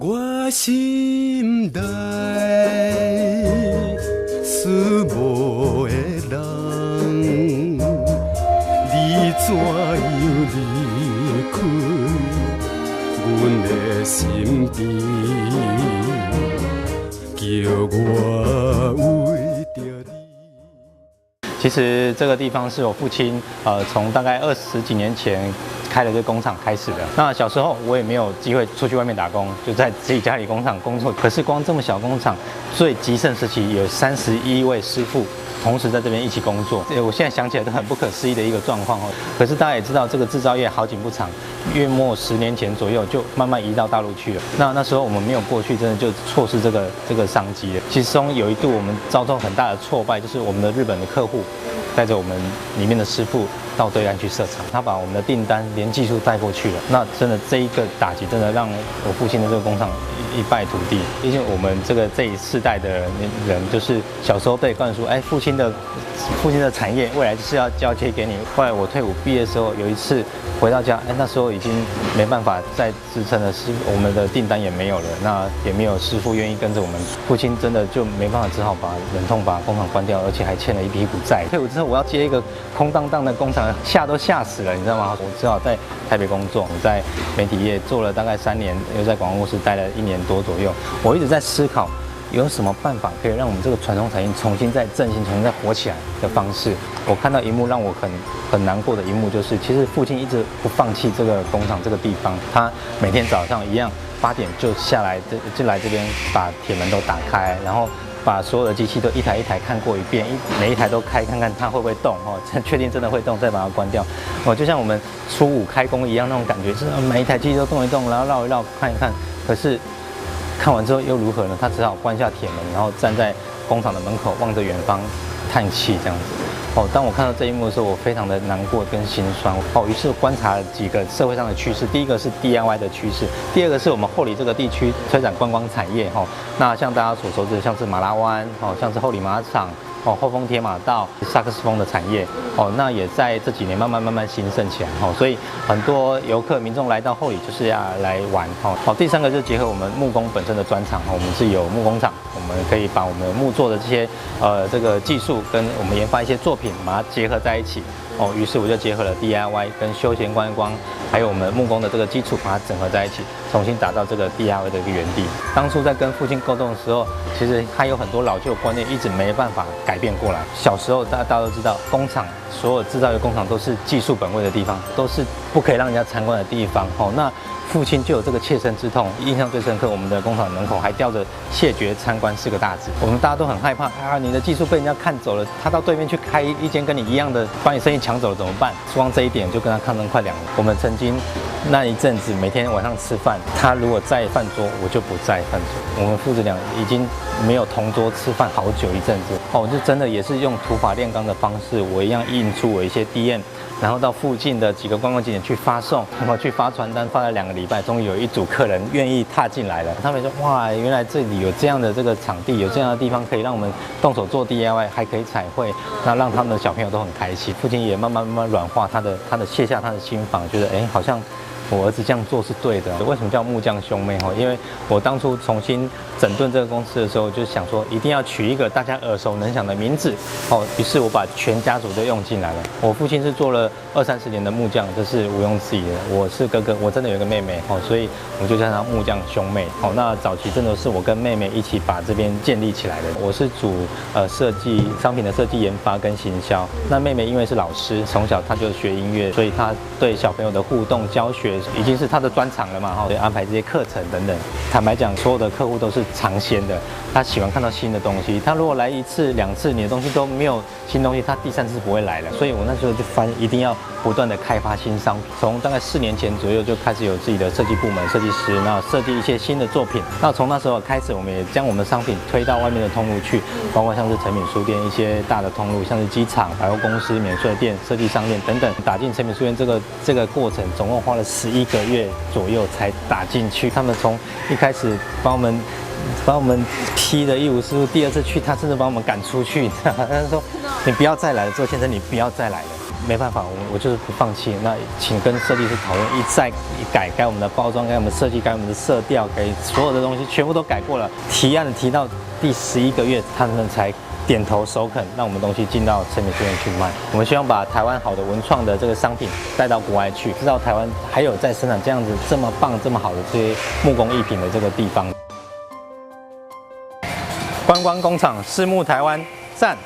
我心内思无的人，你怎样离开阮的身边？叫我为着你。其实这个地方是我父亲从大概20几年前开了这个工厂开始的。那小时候我也没有机会出去外面打工，就在自己家里工厂工作。可是光这么小工厂，最极盛时期有31位师傅同时在这边一起工作。我现在想起来都很不可思议的一个状况哦。可是大家也知道，这个制造业好景不长，约莫10年前左右就慢慢移到大陆去了。那时候我们没有过去，真的就错失这个商机了。其中有一度我们遭受很大的挫败，就是我们的日本的客户带着我们里面的师傅到对岸去设厂，他把我们的订单连技术带过去了。那真的这一个打击，真的让我父亲的这个工厂一败涂地。因为我们这一世代的人，就是小时候被灌输，父亲的产业未来就是要交接给你。后来我退伍毕业的时候，有一次回到家，那时候已经没办法再支撑了，我们的订单也没有了，那也没有师傅愿意跟着我们。父亲真的就没办法，只好忍痛把工厂关掉，而且还欠了一屁股债。退伍之后，我要接一个空荡荡的工厂，吓死了，你知道吗？我只好在台北工作，我在媒体业做了大概3年，又在广告公司待了1年多左右。我一直在思考，有什么办法可以让我们这个传统产业重新再振兴、重新再活起来的方式？我看到一幕让我很难过的一幕，就是其实父亲一直不放弃这个工厂这个地方，他每天早上一样8点就下来，就来这边把铁门都打开，然后把所有的机器都一台一台看过一遍，每一台都开看看它会不会动哦，确定真的会动再把它关掉。就像我们初5开工一样那种感觉，是每一台机器都动一动，然后绕一绕看一看。可是看完之后又如何呢？他只好关下铁门，然后站在工厂的门口望着远方叹气这样子。当我看到这一幕的时候，我非常的难过跟心酸。于是观察了几个社会上的趋势，第一个是 DIY 的趋势，第二个是我们后里这个地区推展观光产业。那像大家所熟知的，像是马拉湾，像是后里马场，后丰铁马道、萨克斯风的产业，那也在这几年慢慢兴盛起来。所以很多游客民众来到后里就是要来玩。第三个就是结合我们木工本身的专长，我们是有木工厂，我们可以把我们木做的这些这个技术跟我们研发一些作品把它结合在一起。于是我就结合了 DIY 跟休闲观光，还有我们木工的这个基础，把它整合在一起，重新打造这个 DIY 的一个园地。当初在跟父亲沟通的时候，其实他有很多老旧的观念一直没办法改变过来。小时候大家都知道，工厂所有制造业工厂都是技术本位的地方，都是不可以让人家参观的地方。那父亲就有这个切身之痛，印象最深刻。我们的工厂门口还吊着“谢绝参观4个大字，我们大家都很害怕你的技术被人家看走了，他到对面去开一间跟你一样的，把你生意抢走了怎么办？光这一点就跟他抗争快2年。我们曾经那一阵子每天晚上吃饭，他如果在饭桌，我就不在饭桌。我们父子俩已经没有同桌吃饭好久一阵子。我就真的也是用土法炼钢的方式，我一样印出我一些 DM。然后到附近的几个观光景点去发送，去发传单，发了2个礼拜，终于有一组客人愿意踏进来了。他们说：“哇，原来这里有这样的这个场地，有这样的地方可以让我们动手做 DIY， 还可以彩绘，那让他们的小朋友都很开心。”父亲也慢慢软化他的卸下他的心防，觉得好像我儿子这样做是对的。为什么叫木匠兄妹？因为我当初重新整顿这个公司的时候，就想说一定要取一个大家耳熟能详的名字。于是我把全家族都用进来了。我父亲是做了20-30年的木匠，这是毋庸置疑的。我是哥哥，我真的有一个妹妹，所以我就叫他木匠兄妹。那早期真的是我跟妹妹一起把这边建立起来的。我是主设计商品的设计研发跟行销。那妹妹因为是老师，从小她就学音乐，所以她对小朋友的互动教学已经是他的专长了嘛，所以安排这些课程等等。坦白讲，所有的客户都是尝鲜的，他喜欢看到新的东西。他如果来1次2次，你的东西都没有新东西，他第3次不会来了。所以我那时候就发现，一定要不断的开发新商品。从大概4年前左右就开始有自己的设计部门、设计师，那设计一些新的作品。那从那时候开始，我们也将我们的商品推到外面的通路去，包括像是诚品书店一些大的通路，像是机场、百货公司、免税店、设计商店等等。打进诚品书店这个过程，总共花了11个月左右才打进去。他们从一开始把我们批的一无是处，第2次去他甚至把我们赶出去。他说：“你不要再来了，周先生，你不要再来了。”没办法，我就是不放弃。那请跟设计师讨论，一再一改我们的包装，改我们的设计，改我们的色调，给所有的东西全部都改过了。提案提到第11个月，他们才点头首肯，让我们东西进到成品书店去卖。我们希望把台湾好的文创的这个商品带到国外去，知道台湾还有在生产这样子这么棒、这么好的这些木工艺品的这个地方。观光工厂，拭目台湾，赞！